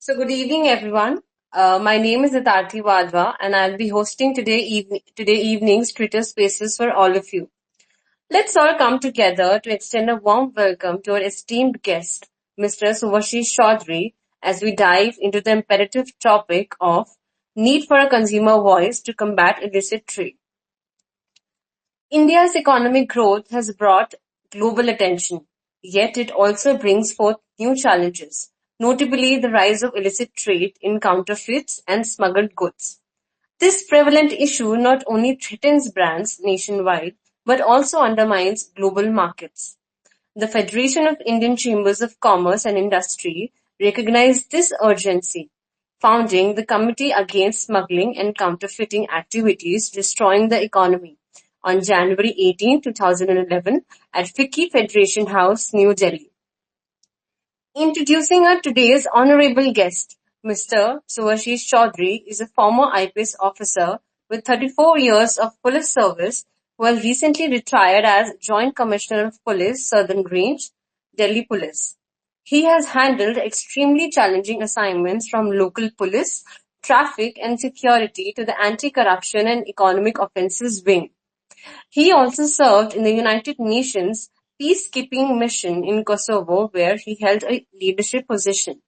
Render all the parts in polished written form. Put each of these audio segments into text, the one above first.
So, good evening, everyone. My name is Atarthi Wadhwa, and I'll be hosting today evening's Twitter Spaces for all of you. Let's all come together to extend a warm welcome to our esteemed guest, Mr. Suvashis Choudhary, as we dive into the imperative topic of need for a consumer voice to combat illicit trade. India's economic growth has brought global attention, yet it also brings forth new challenges, notably the rise of illicit trade in counterfeits and smuggled goods. This prevalent issue not only threatens brands nationwide but also undermines global markets. The Federation of Indian Chambers of Commerce and Industry recognized this urgency, founding the Committee Against Smuggling and Counterfeiting Activities Destroying the Economy on January 18, 2011 at FICCI Federation House, New Delhi. Introducing our today's honorable guest, Mr. Suvashis Choudhary is a former IPS officer with 34 years of police service who has recently retired as Joint Commissioner of Police, Southern Range, Delhi Police. He has handled extremely challenging assignments from local police, traffic and security to the anti-corruption and economic offences wing. He also served in the United Nations peacekeeping mission in Kosovo where he held a leadership position.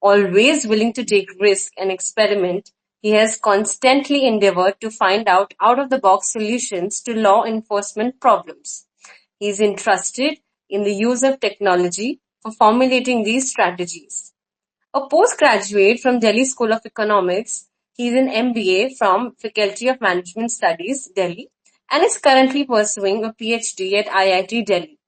Always willing to take risk and experiment, he has constantly endeavored to find out-of-the-box solutions to law enforcement problems. He is entrusted in the use of technology for formulating these strategies. A postgraduate from Delhi School of Economics, he is an MBA from Faculty of Management Studies, Delhi, and is currently pursuing a PhD at IIT Delhi.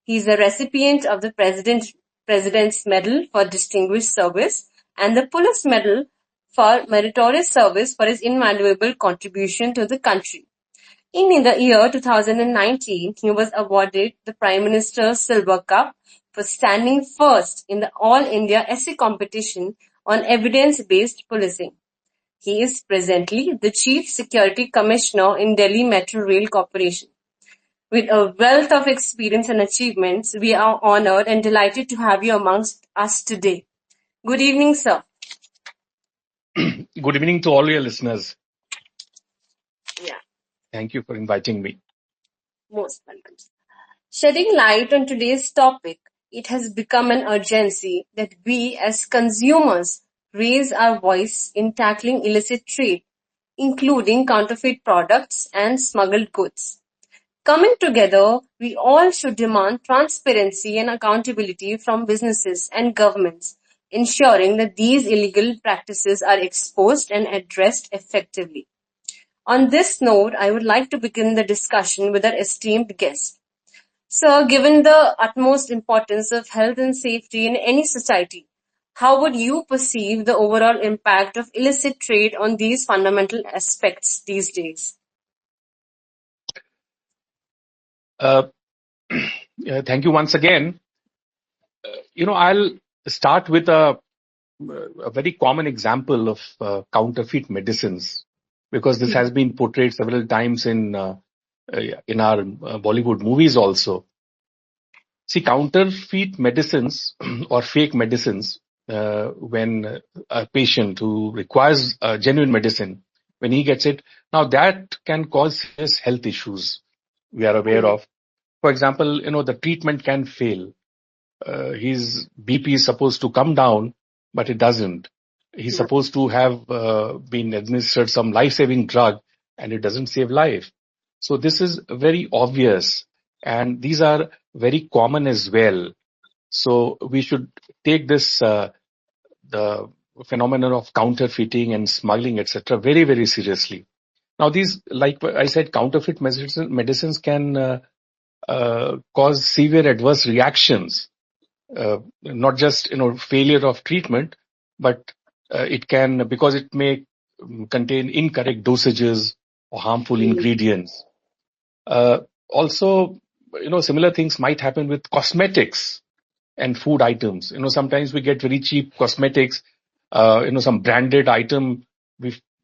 He is a recipient of the President's Medal for Distinguished Service and the Police Medal for Meritorious Service for his invaluable contribution to the country. In the year 2019, he was awarded the Prime Minister's Silver Cup for standing first in the All India Essay Competition on Evidence-Based Policing. He is presently the Chief Security Commissioner in Delhi Metro Rail Corporation. With a wealth of experience and achievements, we are honored and delighted to have you amongst us today. Good evening, sir. Good evening to all your listeners. Yeah. Thank you for inviting me. Most welcome. Shedding light on today's topic, it has become an urgency that we as consumers raise our voice in tackling illicit trade, including counterfeit products and smuggled goods. Coming together, we all should demand transparency and accountability from businesses and governments, ensuring that these illegal practices are exposed and addressed effectively. On this note, I would like to begin the discussion with our esteemed guest. Sir, given the utmost importance of health and safety in any society, how would you perceive the overall impact of illicit trade on these fundamental aspects these days? Thank you once again. I'll start with a very common example of counterfeit medicines, because this has been portrayed several times in our Bollywood movies also. See, counterfeit medicines or fake medicines, when a patient who requires genuine medicine, when he gets it, now that can cause serious health issues we are aware of. For example, the treatment can fail. His BP is supposed to come down, but it doesn't. He's supposed to have been administered some life-saving drug, and it doesn't save life. So this is very obvious, and these are very common as well. So we should take this, the phenomenon of counterfeiting and smuggling, etc., very, very seriously. Now these, like I said, counterfeit medicines can cause severe adverse reactions, not just failure of treatment, but it can, because it may contain incorrect dosages or harmful ingredients. Also, similar things might happen with cosmetics and food items. Sometimes we get very cheap cosmetics, some branded item,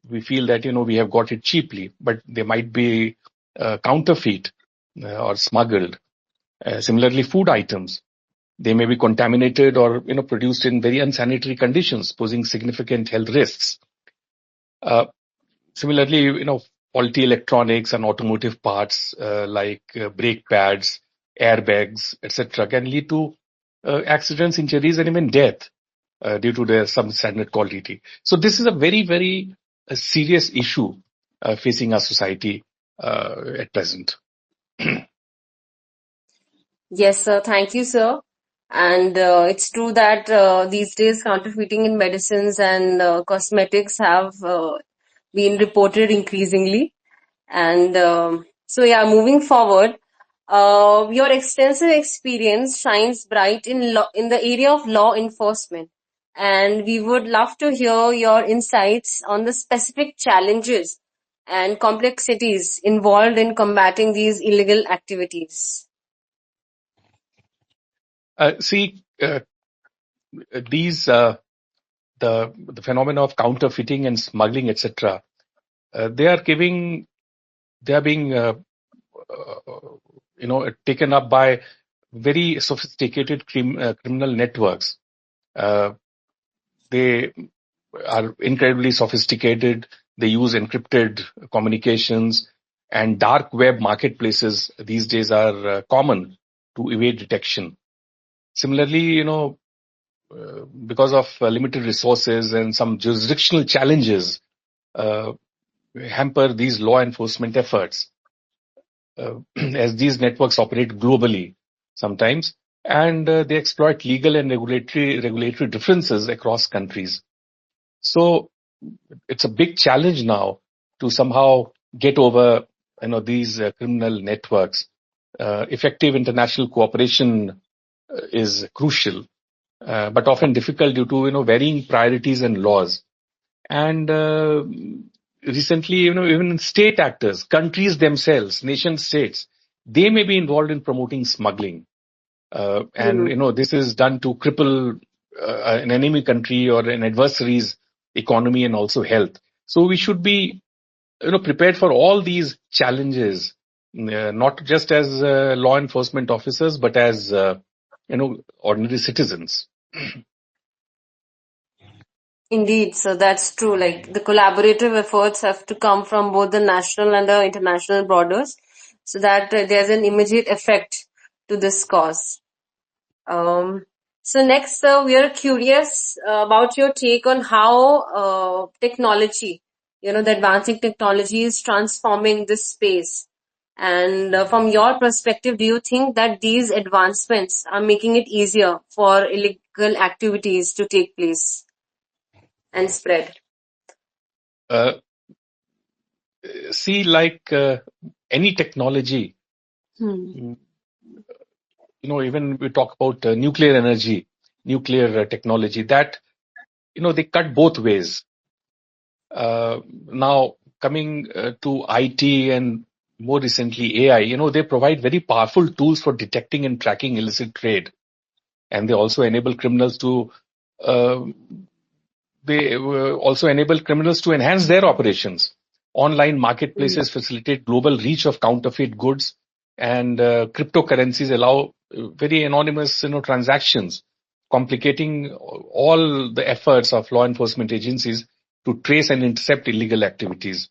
we feel that we have got it cheaply, but they might be counterfeit or smuggled. Similarly, food items. They may be contaminated or, produced in very unsanitary conditions, posing significant health risks. Similarly, faulty electronics and automotive parts like brake pads, airbags, etc., can lead to accidents, injuries, and even death due to their substandard quality. So this is a very, very serious issue facing our society at present. Yes, sir. Thank you, sir. And it's true that these days counterfeiting in medicines and cosmetics have been reported increasingly. And so, yeah, moving forward, your extensive experience shines bright in the area of law enforcement. And we would love to hear your insights on the specific challenges and complexities involved in combating these illegal activities. See, these the phenomena of counterfeiting and smuggling, etc. They are being taken up by very sophisticated criminal networks. They are incredibly sophisticated. They use encrypted communications, and dark web marketplaces these days are common to evade detection. Similarly, because of limited resources and some jurisdictional challenges, hamper these law enforcement efforts, as these networks operate globally sometimes, and they exploit legal and regulatory differences across countries. So it's a big challenge now to somehow get over these criminal networks. Effective international cooperation is crucial, but often difficult due to varying priorities and laws. And recently, even state actors, countries themselves, nation states, they may be involved in promoting smuggling. And this is done to cripple an enemy country or an adversary's economy and also health. So we should be, prepared for all these challenges, not just as law enforcement officers, but as, ordinary citizens. Indeed, so that's true. Like the collaborative efforts have to come from both the national and the international borders, so that there's an immediate effect to this cause. So next, we are curious about your take on how technology, the advancing technology is transforming this space. And from your perspective, do you think that these advancements are making it easier for illegal activities to take place and spread? See, like any technology, even we talk about nuclear energy, nuclear technology, that, they cut both ways. Now, coming to IT and more recently AI, they provide very powerful tools for detecting and tracking illicit trade. And they also enable criminals to enhance their operations. Online marketplaces facilitate global reach of counterfeit goods, and cryptocurrencies allow very anonymous, transactions, complicating all the efforts of law enforcement agencies to trace and intercept illegal activities.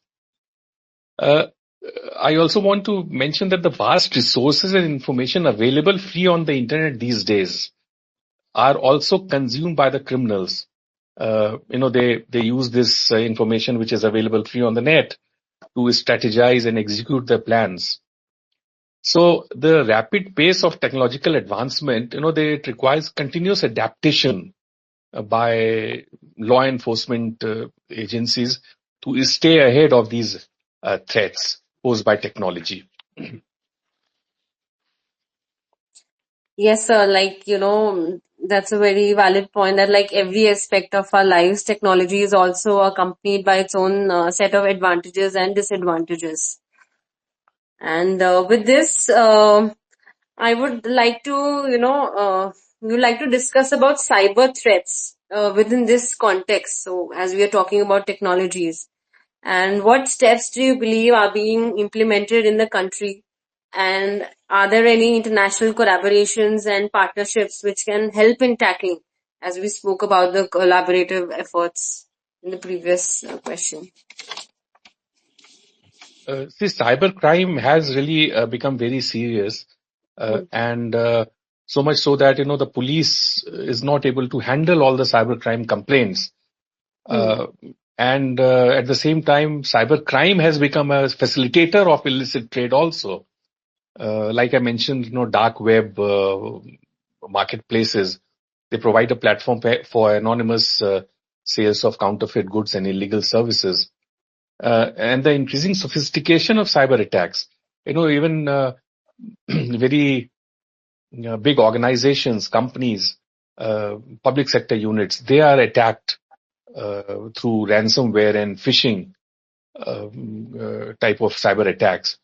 I also want to mention that the vast resources and information available free on the internet these days are also consumed by the criminals. They use this information which is available free on the net to strategize and execute their plans. So the rapid pace of technological advancement, it requires continuous adaptation by law enforcement agencies to stay ahead of these threats posed by technology. Yes, sir. That's a very valid point that like every aspect of our lives, technology is also accompanied by its own set of advantages and disadvantages. And with this, I would like to, we would like to discuss about cyber threats within this context. So as we are talking about technologies, and what steps do you believe are being implemented in the country And are there any international collaborations and partnerships which can help in tackling, as we spoke about the collaborative efforts in the previous question? See, cybercrime has really become very serious, Hmm. and so much so that the police is not able to handle all the cybercrime complaints. Hmm. Uh, and at the same time, cybercrime has become a facilitator of illicit trade also. Like I mentioned, dark web marketplaces, they provide a platform for anonymous sales of counterfeit goods and illegal services. And the increasing sophistication of cyber attacks. Even very big organizations, companies, public sector units, they are attacked through ransomware and phishing type of cyber attacks.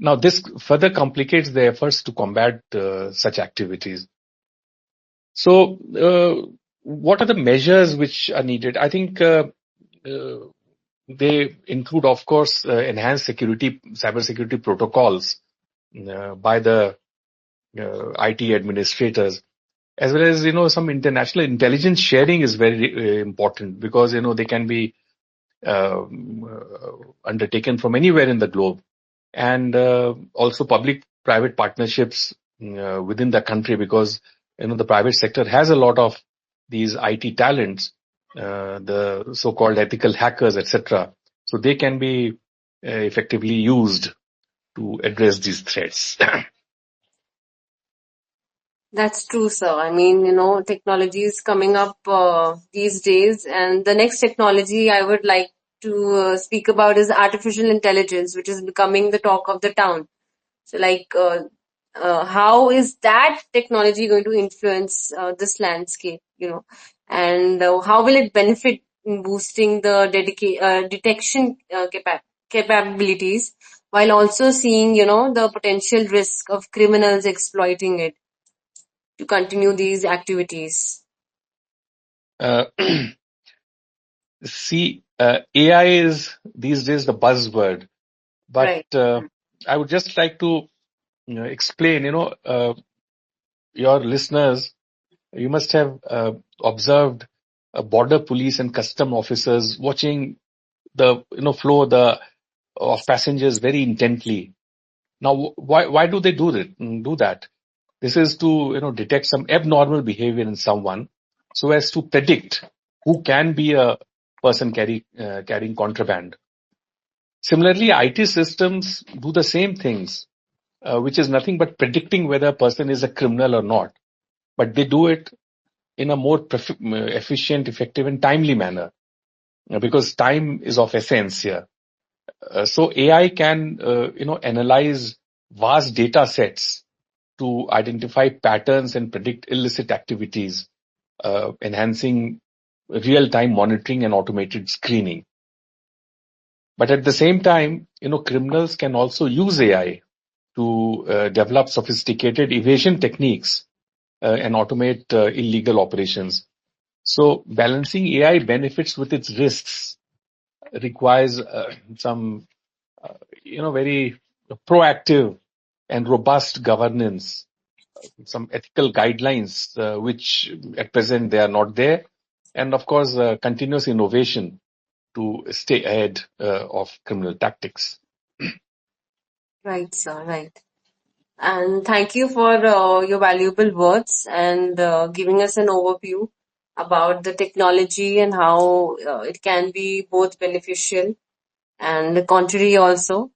Now, this further complicates the efforts to combat such activities. So, what are the measures which are needed? I think they include, of course, enhanced cybersecurity protocols by the IT administrators, as well as some international intelligence sharing is very important, because they can be undertaken from anywhere in the globe, and also public-private partnerships within the country, because the private sector has a lot of these IT talents, the so-called ethical hackers, etc. So they can be effectively used to address these threats. That's true, sir. I mean, technology is coming up these days, and the next technology I would like to speak about is artificial intelligence, which is becoming the talk of the town. So, like, how is that technology going to influence this landscape, and how will it benefit in boosting the detection capabilities, while also seeing, the potential risk of criminals exploiting it to continue these activities? Uh, See, AI is these days the buzzword, but Right. I would just like to explain, your listeners, you must have observed border police and custom officers watching the flow of passengers very intently. Now, why do they do that? This is to detect some abnormal behavior in someone, so as to predict who can be a person carrying contraband. Similarly, IT systems do the same things, which is nothing but predicting whether a person is a criminal or not. But they do it in a more efficient, effective, and timely manner, because time is of essence here. So AI can, analyze vast data sets to identify patterns and predict illicit activities, enhancing real-time monitoring and automated screening. But at the same time, criminals can also use AI to develop sophisticated evasion techniques and automate illegal operations. So balancing AI benefits with its risks requires some, very proactive and robust governance, some ethical guidelines, which at present they are not there, and of course, continuous innovation to stay ahead of criminal tactics. Right, sir. Right. And thank you for your valuable words and giving us an overview about the technology and how it can be both beneficial and the contrary also.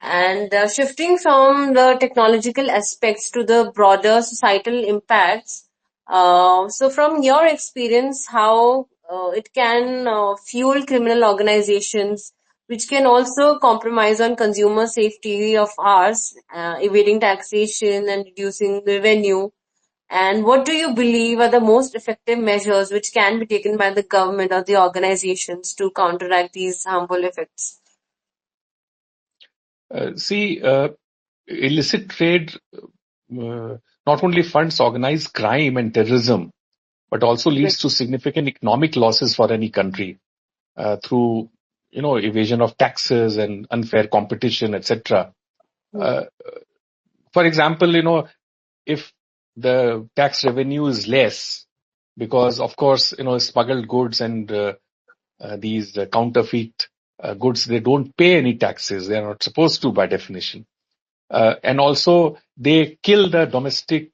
And shifting from the technological aspects to the broader societal impacts, so from your experience, how it can fuel criminal organizations, which can also compromise on consumer safety of ours, evading taxation and reducing revenue. And what do you believe are the most effective measures which can be taken by the government or the organizations to counteract these harmful effects? See, illicit trade not only funds organized crime and terrorism, but also leads to significant economic losses for any country through, evasion of taxes and unfair competition, etc. Hmm. For example, if the tax revenue is less, because of course, smuggled goods and these counterfeit goods, they don't pay any taxes. They're not supposed to by definition. And also they kill the domestic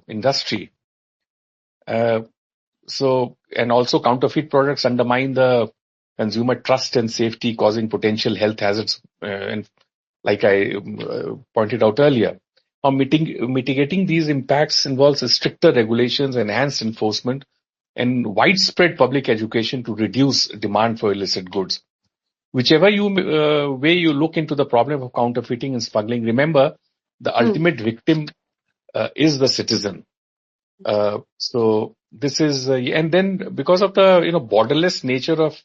industry. And also counterfeit products undermine the consumer trust and safety, causing potential health hazards, and like I pointed out earlier. Now, mitigating these impacts involves stricter regulations, enhanced enforcement, and widespread public education to reduce demand for illicit goods. Whichever way you look into the problem of counterfeiting and smuggling, remember the ultimate victim is the citizen. So this is, and then because of the borderless nature of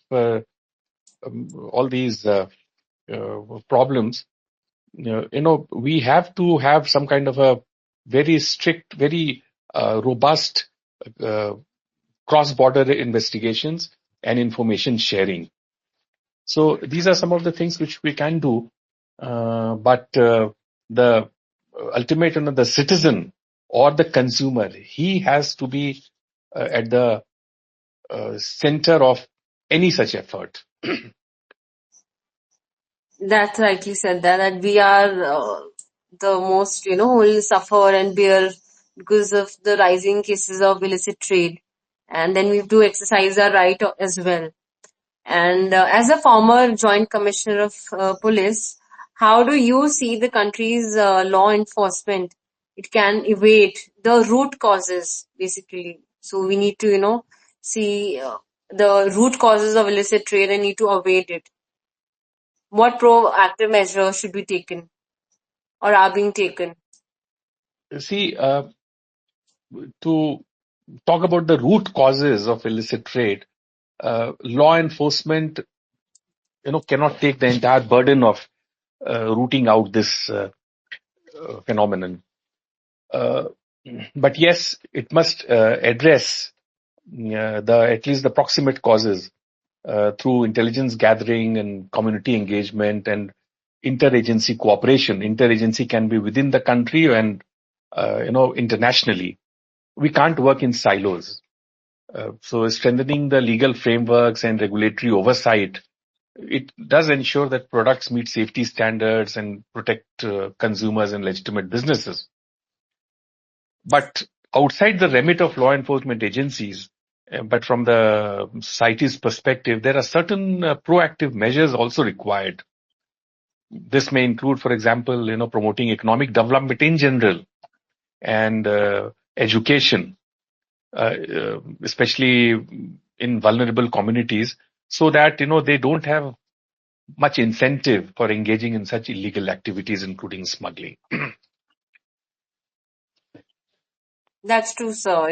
all these problems, we have to have some kind of a very strict, very robust cross-border investigations and information sharing. So these are some of the things which we can do, but the ultimate, the citizen or the consumer, he has to be at the center of any such effort. That's rightly said that we are the most, who will suffer and bear because of the rising cases of illicit trade. And then we have to exercise our right as well. And as a former Joint Commissioner of Police, how do you see the country's law enforcement? It can evade the root causes, basically. So we need to, see the root causes of illicit trade and need to evade it. What proactive measures should be taken or are being taken? See, to talk about the root causes of illicit trade, law enforcement, cannot take the entire burden of rooting out this phenomenon. But yes, it must address at least the proximate causes through intelligence gathering and community engagement and interagency cooperation. Interagency can be within the country and internationally. We can't work in silos. So strengthening the legal frameworks and regulatory oversight, it does ensure that products meet safety standards and protect consumers and legitimate businesses. But outside the remit of law enforcement agencies, but from the society's perspective, there are certain proactive measures also required. This may include, for example, promoting economic development in general and education, especially in vulnerable communities, so that, they don't have much incentive for engaging in such illegal activities, including smuggling. That's true, sir.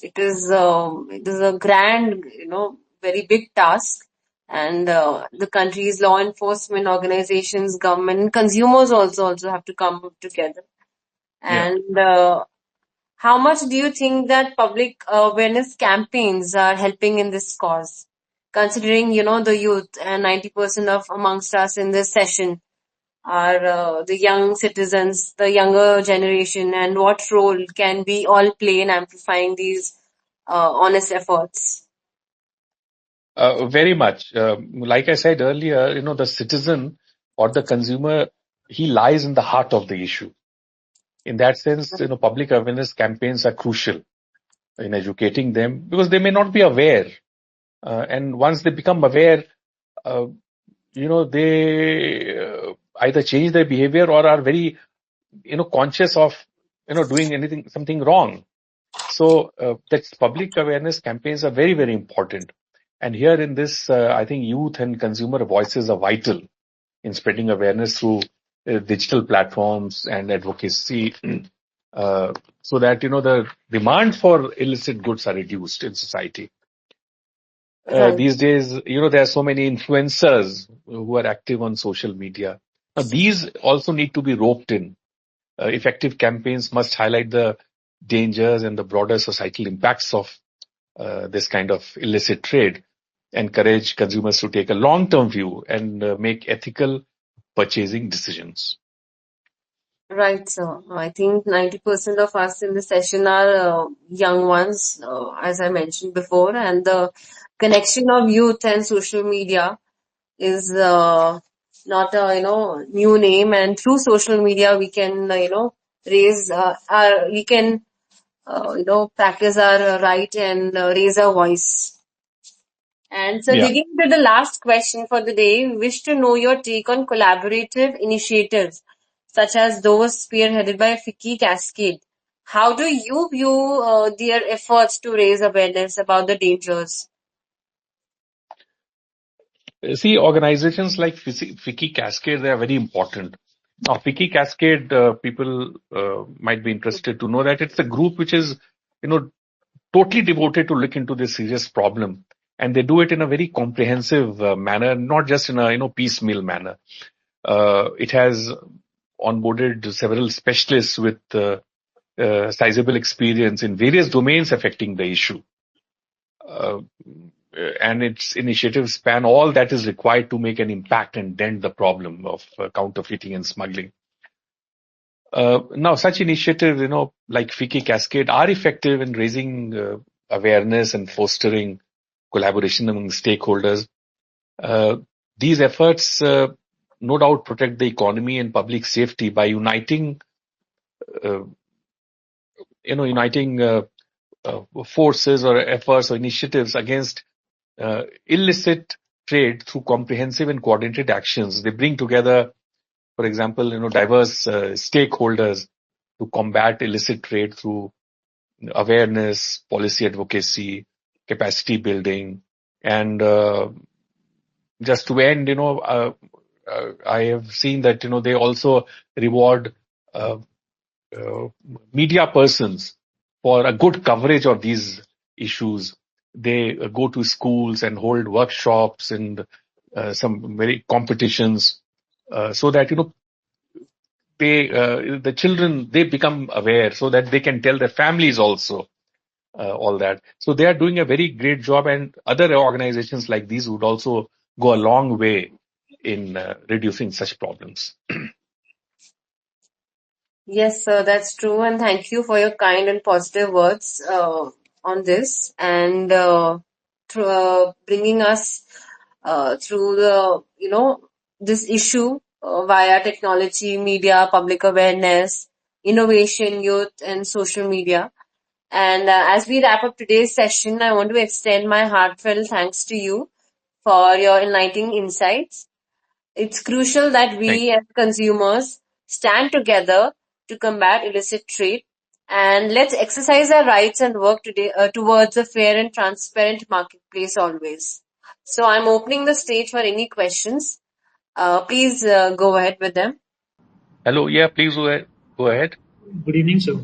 It is a grand, very big task, and the country's law enforcement organizations, government, and consumers also have to come together. Yeah. And how much do you think that public awareness campaigns are helping in this cause? Considering, the youth and 90% of amongst us in this session are the young citizens, the younger generation, and what role can we all play in amplifying these honest efforts? Very much. Like I said earlier, the citizen or the consumer, he lies in the heart of the issue. In that sense, public awareness campaigns are crucial in educating them because they may not be aware. And once they become aware, they either change their behavior or are very, conscious of, doing something wrong. So that's public awareness campaigns are very, very important. And here in this, I think youth and consumer voices are vital in spreading awareness through digital platforms and advocacy, so that, the demand for illicit goods are reduced in society. Right. These days, there are so many influencers who are active on social media. Now, these also need to be roped in. Effective campaigns must highlight the dangers and the broader societal impacts of this kind of illicit trade, encourage consumers to take a long-term view and make ethical purchasing decisions. Right, sir. I think 90% of us in the session are young ones, as I mentioned before, and the connection of youth and social media is not a new name. And through social media, we can raise our we can practice our right and raise our voice. And so, Yeah. digging into the last question for the day, we wish to know your take on collaborative initiatives such as those spearheaded by FICCI Cascade. How do you view their efforts to raise awareness about the dangers? See, organizations like FICCI Cascade, they are very important. Now, FICCI Cascade, people might be interested to know that it's a group which is, you know, totally devoted to look into this serious problem. And they do it in a very comprehensive manner, not just in a, piecemeal manner. It has onboarded several specialists with sizable experience in various domains affecting the issue. Uh, and its initiatives span all that is required to make an impact and dent the problem of counterfeiting and smuggling. Now, such initiatives, like FICCI Cascade, are effective in raising awareness and fostering collaboration among stakeholders. Uh, these efforts, no doubt, protect the economy and public safety by uh, uniting forces or efforts or initiatives against illicit trade through comprehensive and coordinated actions. They bring together, for example, diverse stakeholders to combat illicit trade through awareness, policy advocacy, capacity building, and just to end, I have seen that they also reward uh, uh, media persons for a good coverage of these issues. They go to schools and hold workshops and some very competitions so that the children, they become aware so that they can tell their families also all that. So they are doing a very great job, and other organizations like these would also go a long way in reducing such problems. Yes, sir, that's true. And thank you for your kind and positive words on this and through, bringing us through this issue via technology, media, public awareness, innovation, youth, and social media. And as we wrap up today's session, I want to extend my heartfelt thanks to you for your enlightening insights. It's crucial that Thank we as consumers stand together to combat illicit trade, and let's exercise our rights and work today towards a fair and transparent marketplace always. So I'm opening the stage for any questions. Please go ahead with them. Hello, yeah, please go ahead. Go ahead. Good evening, sir.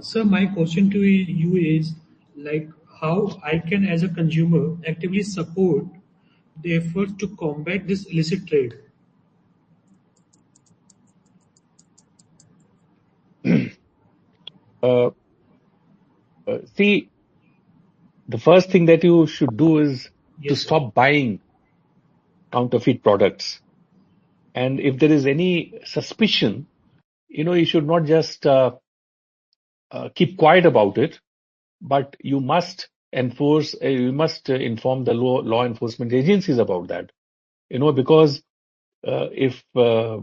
Sir, my question to you is like how I can, as a consumer, actively support the efforts to combat this illicit trade. Uh, See, the first thing that you should do is to Yes, sir. stop buying counterfeit products. And if there is any suspicion, you should not just keep quiet about it, but you must inform the law enforcement agencies about that. Because if uh,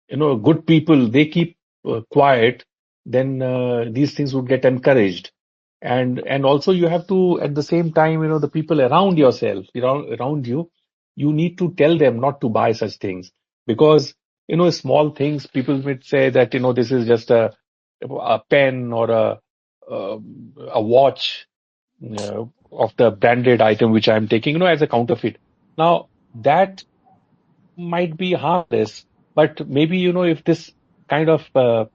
good people, they keep quiet, then these things would get encouraged. And also you have to, at the same time, the people around yourself, around you, you need to tell them not to buy such things. Because, small things, people might say that, this is just a pen or a watch of the branded item which I'm taking, as a counterfeit. Now, that might be harmless, but maybe, if this kind of uh,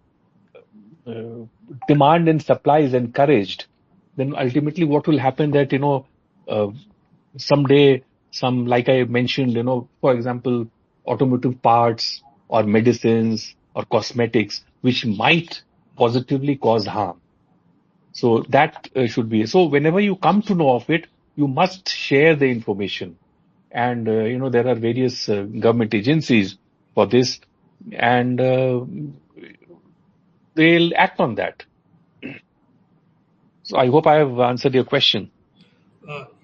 demand and supply is encouraged, then ultimately what will happen that, uh, someday like I mentioned, for example, automotive parts or medicines or cosmetics, which might positively cause harm. So that should be, so whenever you come to know of it, you must share the information And, there are various government agencies for this, and they'll act on that. So I hope I have answered your question.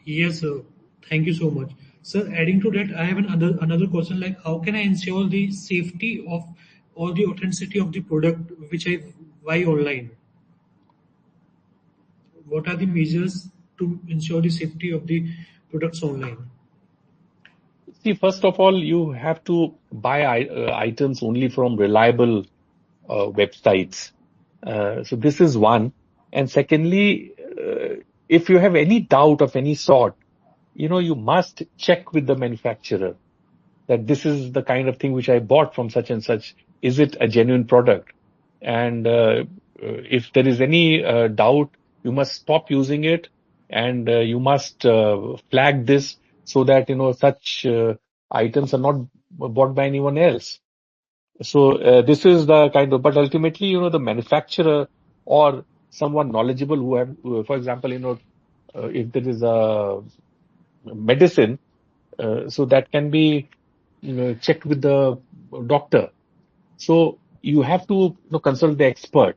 Yes, sir. Thank you so much. Sir, adding to that, I have another question like how can I ensure the safety of or the authenticity of the product which I buy online? What are the measures to ensure the safety of the products online? See, first of all, you have to buy items only from reliable websites. So this is one. And secondly, if you have any doubt of any sort, you must check with the manufacturer that this is the kind of thing which I bought from such and such. Is it a genuine product? And if there is any doubt, you must stop using it, and you must flag this so that such items are not bought by anyone else. So this is the kind of, but ultimately, the manufacturer or someone knowledgeable who have, for example, if there is a medicine, so that can be checked with the doctor. So you have to consult the expert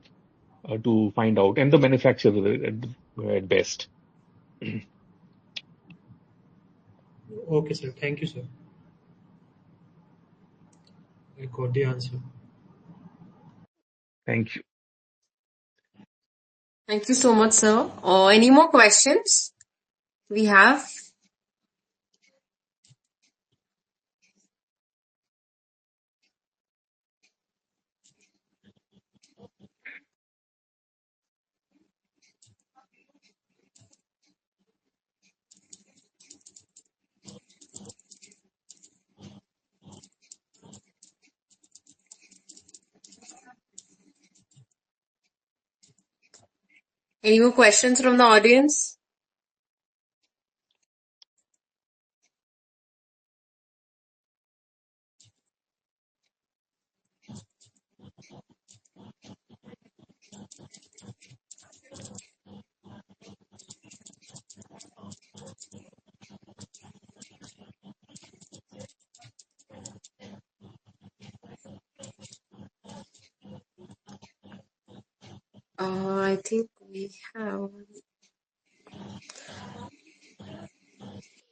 to find out, and the manufacturer at best. Okay, sir. Thank you, sir. I got the answer. Thank you. Thank you so much, sir. Any more questions we have? Any more questions from the audience? I think we have.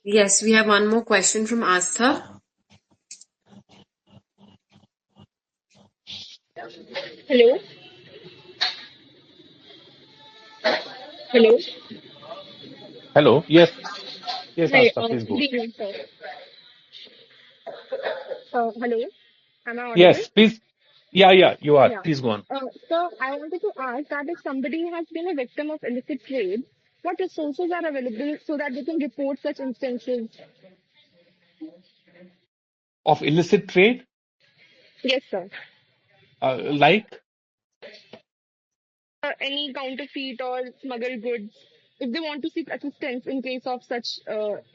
Yes, we have one more question from Astha. Hello? Hello? Hello. Yes. Yes, Hi, Asta, please good go. evening, sir. Hello? Am I audible? Yes, please. Yeah, you are. Yeah. Please go on. So I wanted to ask that if somebody has been a victim of illicit trade, what resources are available so that they can report such instances? Of illicit trade, Yes, sir. like, Any counterfeit or smuggled goods, if they want to seek assistance in case of such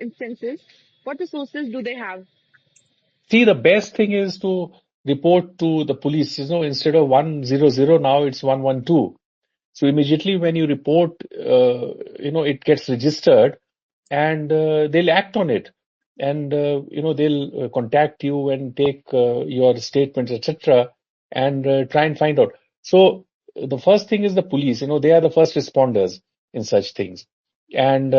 instances, what resources do they have? see, the best thing is to report to the police. Instead of 100, now it's 112. So immediately when you report, it gets registered, and they'll act on it, and they'll contact you and take your statements, etc., and try and find out. So the first thing is the police. They are the first responders in such things, and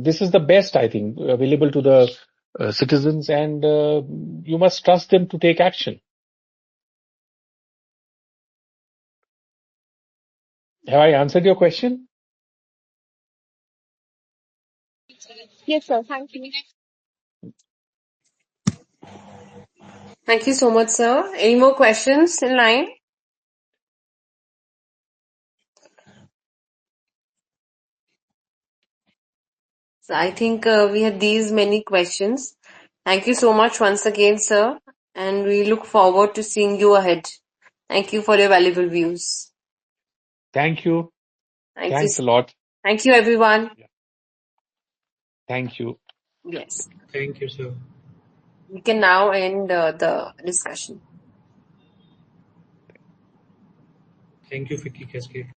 this is the best, I think, available to the citizens, and you must trust them to take action. Have I answered your question? Yes, sir. Thank you. Thank you so much, sir. Any more questions in line? So I think we had these many questions. Thank you so much once again, sir. And we look forward to seeing you ahead. Thank you for your valuable views. Thank you. Thank you. Thanks a lot. Thank you, everyone. Thank you. Yes. Thank you, sir. We can now end the discussion. Thank you, FICCI Cascade.